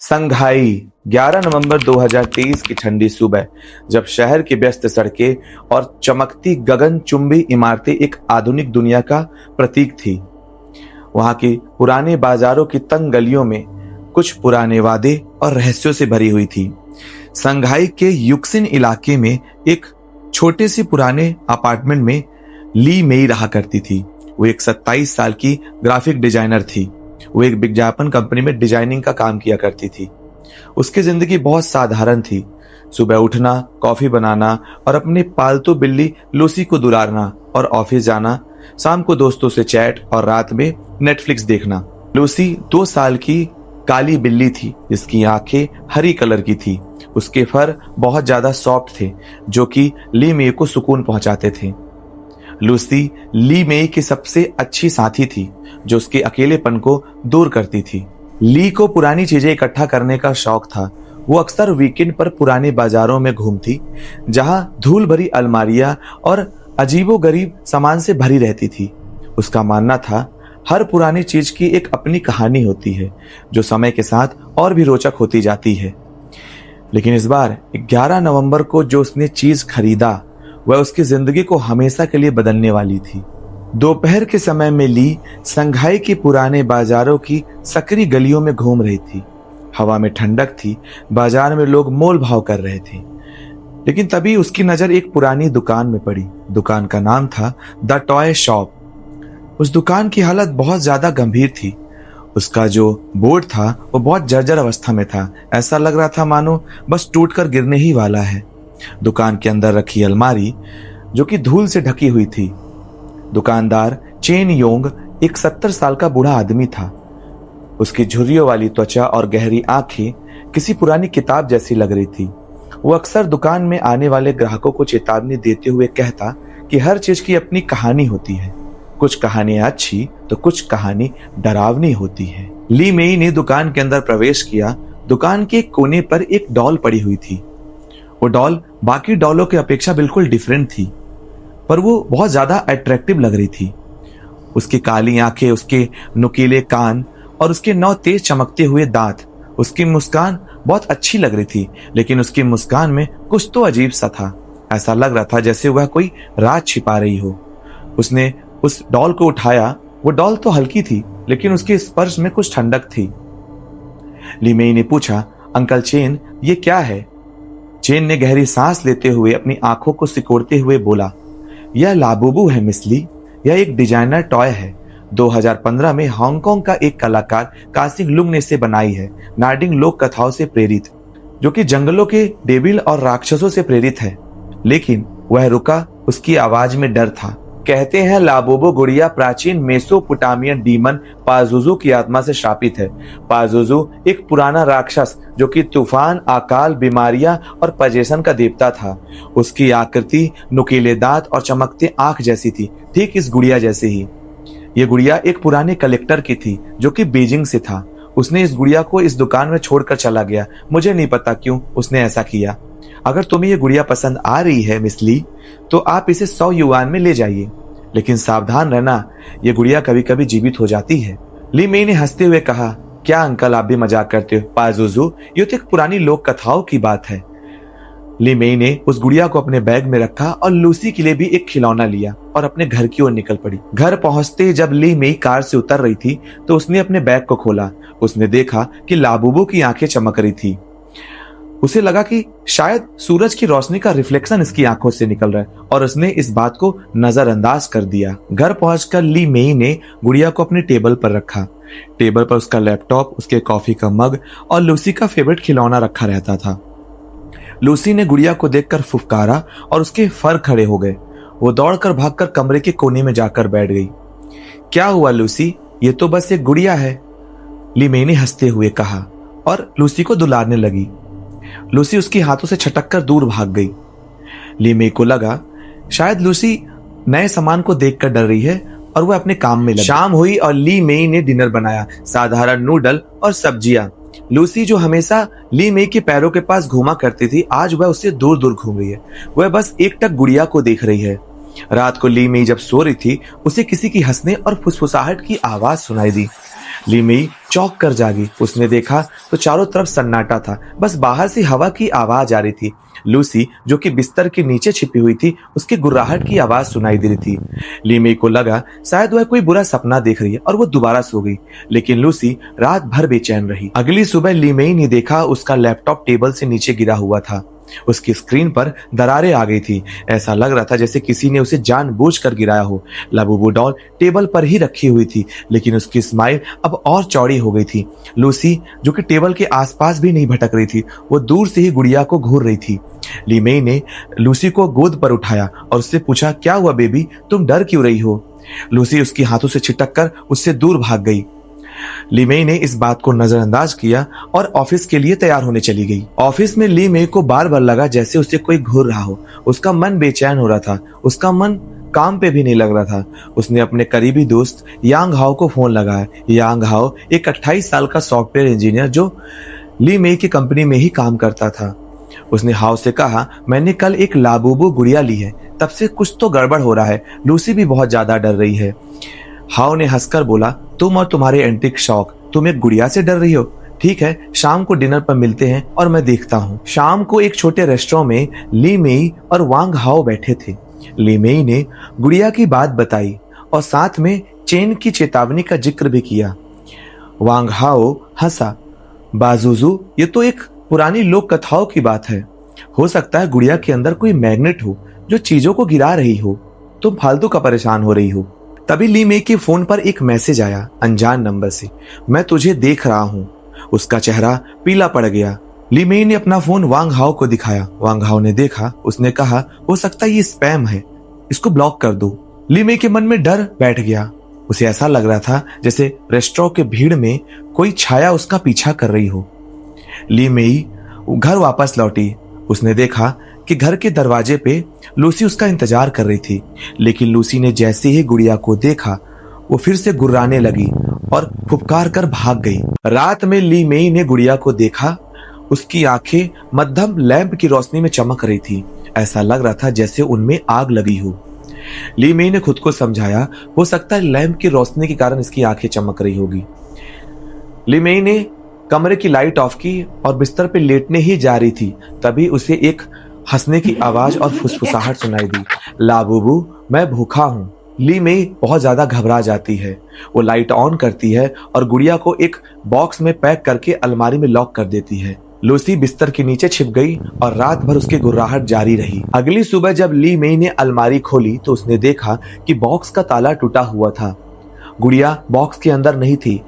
संघाई 11 नवंबर 2023 की ठंडी सुबह, जब शहर की व्यस्त सड़कें और चमकती गगनचुंबी इमारतें एक आधुनिक दुनिया का प्रतीक थी। वहां की पुराने बाजारों की तंग गलियों में कुछ पुराने वादे और रहस्यों से भरी हुई थी। संघाई के युक्सिन इलाके में एक छोटे से पुराने अपार्टमेंट में ली मेई रहा करती थी। वो एक 27 साल की ग्राफिक डिजाइनर थी। वो एक विज्ञापन कंपनी में डिजाइनिंग का काम किया करती थी। उसकी जिंदगी बहुत साधारण थी। सुबह उठना, कॉफी बनाना और अपनी पालतू बिल्ली लूसी को दुलारना और ऑफिस जाना, शाम को दोस्तों से चैट और रात में नेटफ्लिक्स देखना। लूसी 2 साल की काली बिल्ली थी जिसकी आंखें हरी कलर की थी। उसके फर बहुत ज्यादा सॉफ्ट थे जो कि ली मेई को सुकून पहुंचाते थे। लूसी ली मेई की सबसे अच्छी साथी थी जो उसके अकेलेपन को दूर करती थी। ली को पुरानी चीजें इकट्ठा करने का शौक था। वो अक्सर वीकेंड पर पुराने बाजारों में घूमती, जहां धूल भरी अलमारियां और अजीबोगरीब सामान से भरी रहती थी। उसका मानना था हर पुरानी चीज की एक अपनी कहानी होती है जो समय के साथ और भी रोचक होती जाती है। लेकिन इस बार 11 नवंबर को जो उसने चीज खरीदा वह उसकी जिंदगी को हमेशा के लिए बदलने वाली थी। दोपहर के समय में ली संघाई के पुराने बाजारों की सकरी गलियों में घूम रही थी। हवा में ठंडक थी, बाजार में लोग मोल भाव कर रहे थे। लेकिन तभी उसकी नजर एक पुरानी दुकान में पड़ी। दुकान का नाम था द टॉय शॉप। उस दुकान की हालत बहुत ज्यादा गंभीर थी। उसका जो बोर्ड था वो बहुत जर्जर अवस्था में था। ऐसा लग रहा था मानो बस टूटकर गिरने ही वाला है। दुकान के अंदर रखी अलमारी जो कि धूल से ढकी हुई थी। दुकानदार चेन योंग एक 70 साल का बूढ़ा आदमी था। उसकी झुर्रियों वाली त्वचा और गहरी आंखें किसी पुरानी किताब जैसी लग रही थी। वो अक्सर दुकान में आने वाले ग्राहकों को चेतावनी देते हुए कहता कि हर चीज की अपनी कहानी होती है। कुछ कहानियां अच्छी तो कुछ कहानी डरावनी होती है। ली मेई ने दुकान के अंदर प्रवेश किया। दुकान के एक कोने पर एक डॉल पड़ी हुई थी। वो डॉल बाकी डॉलों की अपेक्षा बिल्कुल डिफरेंट थी, पर वो बहुत ज्यादा अट्रैक्टिव लग रही थी। उसकी काली आंखें, उसके नुकीले कान और उसके 9 तेज चमकते हुए दांत। उसकी मुस्कान बहुत अच्छी लग रही थी, लेकिन उसकी मुस्कान में कुछ तो अजीब सा था। ऐसा लग रहा था जैसे वह कोई राज छिपा रही हो। उसने उस डॉल को उठाया। वो डॉल तो हल्की थी, लेकिन उसके स्पर्श में कुछ ठंडक थी। ली मेई ने पूछा, अंकल चेन, ये क्या है? चेन ने गहरी सांस लेते हुए अपनी आंखों को सिकोड़ते हुए बोला, यह लाबूबू है मिस ली। यह एक डिजाइनर टॉय है। 2015 में हांगकांग का एक कलाकार कासिंग लुंग ने इसे बनाई है। नार्डिक लोक कथाओं से प्रेरित, जो कि जंगलों के डेविल और राक्षसों से प्रेरित है। लेकिन वह रुका। उसकी आवाज में डर था। कहते हैं लाबूबू गुड़िया प्राचीन मेसोपोटामियन डीमन पाजुजू की आत्मा से शापित है। पाजुजू एक पुराना राक्षस जो कि तूफान, अकाल, बीमारियां और पजेशन का देवता था। उसकी आकृति नुकीले दांत और चमकते आंख जैसी थी, ठीक इस गुड़िया जैसे ही। ये गुड़िया एक पुराने कलेक्टर की थी जो कि बीजिंग से था। उसने इस गुड़िया को इस दुकान में छोड़कर चला गया। मुझे नहीं पता क्यों उसने ऐसा किया। अगर तुम्हें ये गुड़िया पसंद आ रही है मिस ली, तो आप इसे 100 युआन में ले जाइए, लेकिन सावधान रहना, ये गुड़िया कभी कभी जीवित हो जाती है। ली मेई ने हंसते हुए कहा, क्या अंकल आप भी मजाक करते हो? पाजुजू, ये तो एक पुरानी लोक कथाओं की बात है। ली मेई ने उस गुड़िया को अपने बैग में रखा और लूसी के लिए भी एक खिलौना लिया और अपने घर की ओर निकल पड़ी। घर पहुंचते जब ली मेई कार से उतर रही थी तो उसने अपने बैग को खोला। उसने देखा कि लाबूबू की आंखें चमक रही थी। उसे लगा कि शायद सूरज की रोशनी का रिफ्लेक्शन इसकी आंखों से निकल रहा है और उसने इस बात को नजरअंदाज कर दिया। घर पहुंचकर ली मेई ने गुड़िया को अपने टेबल पर रखा। टेबल पर उसका लैपटॉप, उसके कॉफी का मग और लूसी का फेवरेट खिलौना रखा रहता था। लूसी ने गुड़िया को देखकर फुफकारा और उसके फर खड़े हो गए। वो दौड़कर भागकर कमरे के कोने में जाकर बैठ गई। क्या हुआ लूसी? ये तो बस एक गुड़िया है, ली मेई ने हंसते हुए कहा और लूसी को दुलारने लगी। लूसी उसके हाथों से छटककर दूर भाग गई। ली मेई को लगा शायद लूसी नए सामान को देखकर डर रही है और वह अपने काम में लगी। शाम हुई और ली मेई ने डिनर बनाया। साधारण नूडल और सब्जियां। लूसी जो हमेशा ली मेई के पैरों के पास घूमा करती थी, आज वह उससे दूर दूर घूम रही है। वह बस एकटक गुड़िया को देख रही है। रात को ली मेई जब सो रही थी, उसे किसी की हंसने और फुसफुसाहट की आवाज सुनाई दी। ली मेई चौंक कर जागी। उसने देखा तो चारों तरफ सन्नाटा था, बस बाहर से हवा की आवाज आ रही थी। लूसी, जो कि बिस्तर के नीचे छिपी हुई थी, उसकी गुर्राहट की आवाज सुनाई दे रही थी। ली मेई को लगा शायद वह कोई बुरा सपना देख रही है और वो दोबारा सो गई, लेकिन लूसी रात भर बेचैन रही। अगली सुबह ली मेई ने देखा उसका लैपटॉप टेबल से नीचे गिरा हुआ था। उसकी स्क्रीन पर दरारें आ गई थी। ऐसा लग रहा था जैसे किसी ने उसे जानबूझकर गिराया हो। लाबूबू डॉल टेबल पर ही रखी हुई थी, लेकिन उसकी स्माइल अब और चौड़ी हो गई थी। लूसी, जो कि टेबल के आसपास भी नहीं भटक रही थी, वो दूर से ही गुड़िया को घूर रही थी। ली मेई ने लूसी को गोद पर उठाया और उससे पूछा, क्या हुआ बेबी, तुम डर क्यों रही हो? लूसी उसकी हाथों से छिटक कर उससे दूर भाग गई। ली मेई ने इस बात को नजरअंदाज किया और ऑफिस के लिए तैयार होने चली गई। ऑफिस में ली मेई को बार बार लगा जैसे उसे कोई घूर रहा हो। उसका मन बेचैन हो रहा था, उसका मन काम पे भी नहीं लग रहा था। उसने अपने करीबी दोस्त यांग हाओ को फोन लगाया। यांग हाओ एक 28 साल का सॉफ्टवेयर इंजीनियर जो ली मेई की कंपनी में ही काम करता था। उसने हाओ से कहा, मैंने कल एक लाबूबू गुड़िया ली है, तब से कुछ तो गड़बड़ हो रहा है। लूसी भी बहुत ज्यादा डर रही है। हाओ ने हंसकर बोला, तुम और तुम्हारे एंटीक शौक, तुम एक गुड़िया से डर रही हो? ठीक है, शाम को डिनर पर मिलते हैं और मैं देखता हूँ। शाम को एक छोटे रेस्टोरेंट में ली मेई और वांग हाओ बैठे थे। ली मेई ने गुड़िया की बात बताई और साथ में चेन की चेतावनी का जिक्र भी किया। वांग हाओ हंसा, बाजुजू, ये तो एक पुरानी लोक कथाओं की बात है। हो सकता है गुड़िया के अंदर कोई मैग्नेट हो जो चीजों को गिरा रही हो। तुम फालतू का परेशान हो रही हो। तभी ली मेई के फोन पर एक मैसेज आया अनजान नंबर से, मैं तुझे देख रहा हूँ। उसका चेहरा पीला पड़ गया। ली मेई ने अपना फोन वांग हाओ को दिखाया। वांग हाओ ने देखा। उसने कहा, हो सकता है ये स्पैम है, इसको ब्लॉक कर दो। ली मेई के मन में डर बैठ गया। उसे ऐसा लग रहा था जैसे रेस्टोरेंट के भीड़ में कोई छाया उसका पीछा कर रही हो। ली मेई घर वापस लौटी। उसने देखा कि घर के दरवाजे पे लूसी उसका इंतजार कर रही थी, लेकिन लूसी ने जैसे ही गुड़िया को देखा वो फिर से गुर्राने लगी और फुफकार कर भाग गई। रात में ली मेई ने गुड़िया को देखा। उसकी आंखें मध्यम लैंप की रोशनी में चमक रही थी। ऐसा लग रहा था जैसे उनमें आग लगी हो। ली मेई ने खुद को समझाया, हो सकता है लैंप की रोशनी के कारण इसकी आंखें चमक रही होगी। ली मेई ने कमरे की लाइट ऑफ की और बिस्तर पे लेटने ही जा रही थी, तभी उसे एक हंसने की आवाज और फुसफुसाहट सुनाई दी। लाबूबू, मैं भूखा हूँ। ली मेई बहुत ज्यादा घबरा जाती है। वो लाइट ऑन करती है और गुड़िया को एक बॉक्स में पैक करके अलमारी में लॉक कर देती है। लूसी बिस्तर के नीचे छिप गई और रात भर उसकी गुर्राहट जारी रही। अगली सुबह जब ली मेई ने अलमारी खोली तो उसने देखा कि बॉक्स का ताला टूटा हुआ था। गुड़िया बॉक्स के अंदर नहीं थी।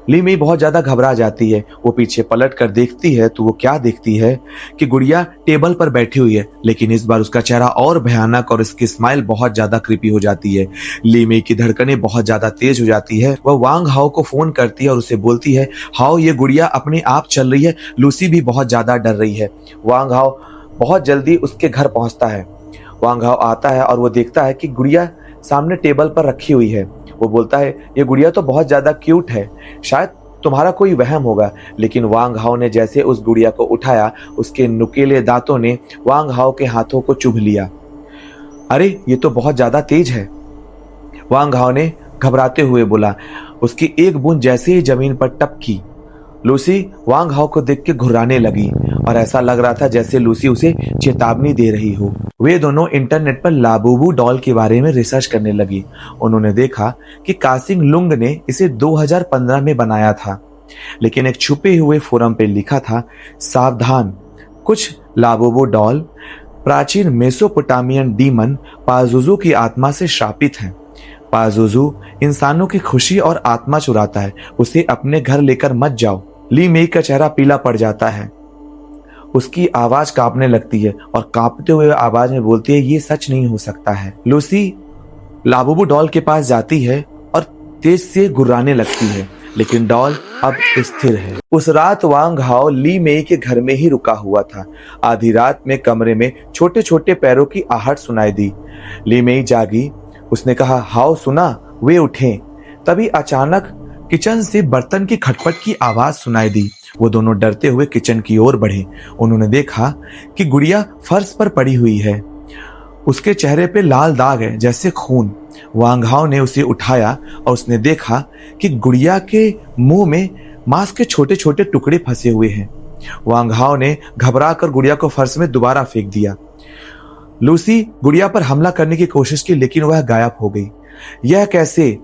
ली मेई बहुत ज्यादा घबरा जाती है। वो पीछे पलट कर देखती है तो वो क्या देखती है कि गुड़िया टेबल पर बैठी हुई है, लेकिन इस बार उसका चेहरा और भयानक और उसकी स्माइल बहुत ज्यादा क्रीपी हो जाती है। ली मेई की धड़कनें बहुत ज्यादा तेज हो जाती है। वह वांग हाओ को फोन करती है और उसे बोलती है, हाओ, ये गुड़िया अपने आप चल रही है। लूसी भी बहुत ज्यादा डर रही है। वांग हाओ बहुत जल्दी उसके घर पहुंचता है। वांग हाओ आता है और वो देखता है कि गुड़िया सामने टेबल पर रखी हुई है। वो बोलता है, ये गुड़िया तो बहुत ज्यादा क्यूट है, शायद तुम्हारा कोई वहम होगा। लेकिन वांग हाओ ने जैसे उस गुड़िया को उठाया, उसके नुकीले दांतों ने वांग हाओ के हाथों को चुभ लिया। अरे, ये तो बहुत ज्यादा तेज है, वांग हाओ ने घबराते हुए बोला। उसकी एक बूंद जैसे ही जमीन पर टपकी, लूसी वांग हाओ को देख के घुर्राने लगी और ऐसा लग रहा था जैसे लूसी उसे चेतावनी दे रही हो। वे दोनों इंटरनेट पर लाबूबू डॉल के बारे में रिसर्च करने लगी। उन्होंने देखा कि कासिंग लुंग ने इसे 2015 में बनाया था, लेकिन एक छुपे हुए फोरम पे लिखा था, सावधान, कुछ लाबूबू डॉल प्राचीन मेसोपोटामियन डीमन पाजुजू की आत्मा से श्रापित हैं। पाजुजू इंसानों की खुशी और आत्मा चुराता है, उसे अपने घर लेकर मत जाओ। ली मेई का चेहरा पीला पड़ जाता है। उसकी आवाज कांपने लगती है और कांपते हुए आवाज में बोलती है, ये सच नहीं हो सकता है। लूसी लाबूबू डॉल के पास जाती है और तेज से गुर्राने लगती है, लेकिन डॉल अब स्थिर है। उस रात वांग हाओ ली मेई के घर में ही रुका हुआ था। आधी रात में कमरे में छोटे छोटे पैरों की आहट सुनाई दी। ली मेई जागी। उसने कहा, हाओ सुना? वे उठे। तभी अचानक किचन से बर्तन की खटपट की आवाज सुनाई दी। वो दोनों डरते हुए किचन की ओर बढ़े। उन्होंने देखा कि गुड़िया फर्श पर पड़ी हुई है। उसके चेहरे पे लाल दाग है जैसे खून। वांग हाओ ने उसे उठाया और उसने देखा कि गुड़िया के मुंह में मांस के छोटे छोटे टुकड़े फंसे हुए हैं। वांग हाओ ने घबराकर गुड़िया को फर्श में दोबारा फेंक दिया। लूसी गुड़िया पर हमला करने की कोशिश की लेकिन वह गायब हो गई। यह कैसे?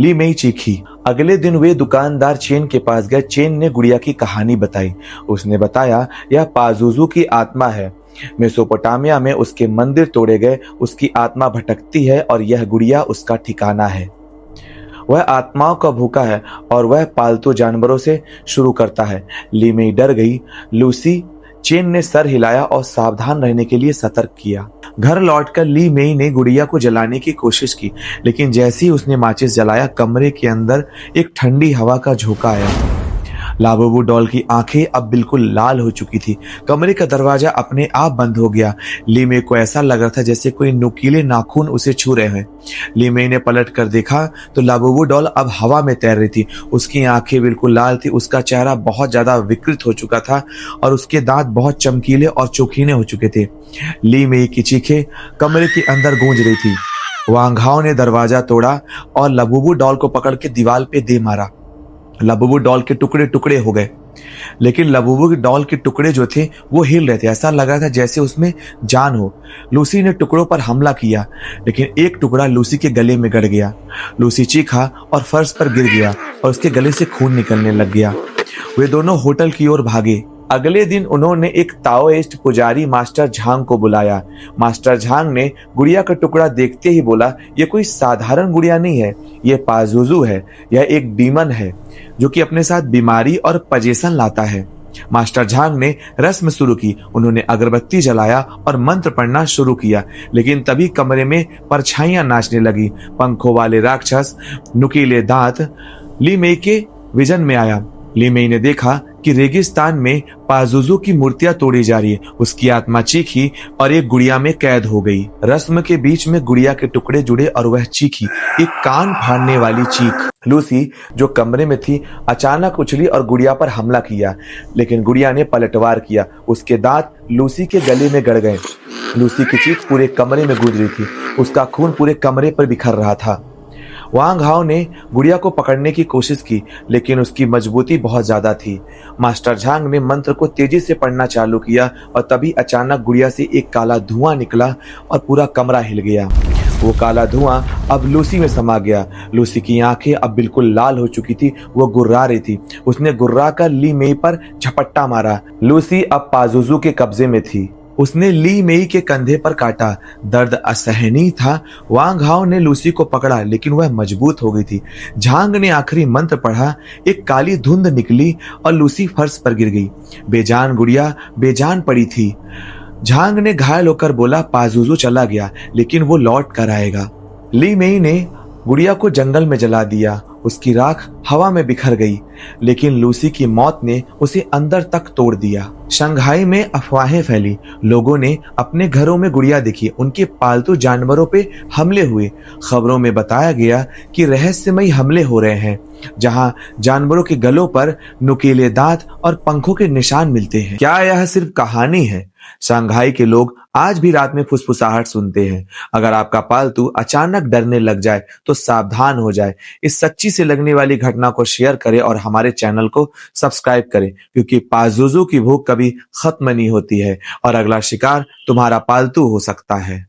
ली मेई चीखी। अगले दिन वे दुकानदार चेन के पास गए। चेन ने गुड़िया की कहानी बताई। उसने बताया, यह पाजुजू की आत्मा है। मेसोपोटामिया में उसके मंदिर तोड़े गए, उसकी आत्मा भटकती है और यह गुड़िया उसका ठिकाना है। वह आत्माओं का भूखा है और वह पालतू जानवरों से शुरू करता है। ली मेई डर गई। लूसी चेन ने सर हिलाया और सावधान रहने के लिए सतर्क किया। घर लौटकर ली मेई ने गुड़िया को जलाने की कोशिश की, लेकिन जैसे ही उसने माचिस जलाया, कमरे के अंदर एक ठंडी हवा का झोंका आया। लाबूबू डॉल की आंखें अब बिल्कुल लाल हो चुकी थी। कमरे का दरवाजा अपने आप बंद हो गया। ली मेई को ऐसा लग रहा था जैसे कोई नुकीले नाखून उसे छू रहे हैं। ली मेई ने पलट कर देखा तो लाबूबू डॉल अब हवा में तैर रही थी। उसकी आंखें बिल्कुल लाल थी, उसका चेहरा बहुत ज्यादा विकृत हो चुका था और उसके दांत बहुत चमकीले और चोखीने हो चुके थे। ली मेई की चीखें कमरे के अंदर गूंज रही थी। वांग हाओ ने दरवाजा तोड़ा और लाबूबू डॉल को पकड़ के दीवार पे दे मारा। लाबूबू डॉल के टुकड़े टुकड़े हो गए, लेकिन लाबूबू के डॉल के टुकड़े जो थे वो हिल रहे थे। ऐसा लग रहा था जैसे उसमें जान हो। लूसी ने टुकड़ों पर हमला किया, लेकिन एक टुकड़ा लूसी के गले में गड़ गया। लूसी चीखा और फर्श पर गिर गया और उसके गले से खून निकलने लग गया। वे दोनों होटल की ओर भागे। अगले दिन उन्होंने एक ताओइस्ट पुजारी मास्टर झांग को बुलाया। मास्टर झांग ने गुड़िया का टुकड़ा देखते ही बोला, यह कोई साधारण गुड़िया नहीं है, यह पाजुजू है। यह एक डीमन है जो कि अपने साथ बीमारी और पजेशन लाता है। मास्टर झांग ने रस्म शुरू की। उन्होंने अगरबत्ती जलाया और मंत्र पढ़ना शुरू किया, लेकिन तभी कमरे में परछाइयां नाचने लगी। पंखों वाले राक्षस नुकीले दांत ली मेई के विजन में आया। ली मेई ने देखा कि रेगिस्तान में पाजुजू की मूर्तियां तोड़ी जा रही है। उसकी आत्मा चीखी और एक गुड़िया में कैद हो गई। रस्म के बीच में गुड़िया के टुकड़े जुड़े और वह चीखी, एक कान फाड़ने वाली चीख। लूसी जो कमरे में थी अचानक उछली और गुड़िया पर हमला किया, लेकिन गुड़िया ने पलटवार किया। उसके दांत लूसी के गले में गड़ गए। लूसी की चीख पूरे कमरे में गूंज रही थी। उसका खून पूरे कमरे पर बिखर रहा था। वांग हाओ ने गुड़िया को पकड़ने की कोशिश की, लेकिन उसकी मजबूती बहुत ज्यादा थी। मास्टर झांग ने मंत्र को तेजी से पढ़ना चालू किया और तभी अचानक गुड़िया से एक काला धुआं निकला और पूरा कमरा हिल गया। वो काला धुआं अब लूसी में समा गया। लूसी की आंखें अब बिल्कुल लाल हो चुकी थी। वो गुर्रा रही थी। उसने गुर्रा कर ली मेई पर झपट्टा मारा। लूसी अब पाजुजू के कब्जे में थी। उसने ली मेई के कंधे पर काटा। दर्द असहनीय था। वांग हाओ ने लूसी को पकड़ा, लेकिन वह मजबूत हो गई थी। झांग ने आखिरी मंत्र पढ़ा। एक काली धुंध निकली और लूसी फर्श पर गिर गई। बेजान गुड़िया बेजान पड़ी थी। झांग ने घायल होकर बोला, पाजुजू चला गया, लेकिन वो लौट कर आएगा। ली मेई ने गुड़िया को जंगल में जला दिया। उसकी राख हवा में बिखर गई, लेकिन लूसी की मौत ने उसे अंदर तक तोड़ दिया। शंघाई में अफवाहें फैली। लोगों ने अपने घरों में गुड़िया देखी। उनके पालतू जानवरों पे हमले हुए। खबरों में बताया गया कि रहस्यमयी हमले हो रहे हैं, जहां जानवरों के गलों पर नुकीले दांत और पंखों के निशान मिलते हैं। क्या यह सिर्फ कहानी है? शंघाई के लोग आज भी रात में फुसफुसाहट सुनते हैं। अगर आपका पालतू अचानक डरने लग जाए तो सावधान हो जाए। इस सच्ची से लगने वाली घटना को शेयर करें और हमारे चैनल को सब्सक्राइब करें, क्योंकि पाजुजू की भूख कभी खत्म नहीं होती है और अगला शिकार तुम्हारा पालतू हो सकता है।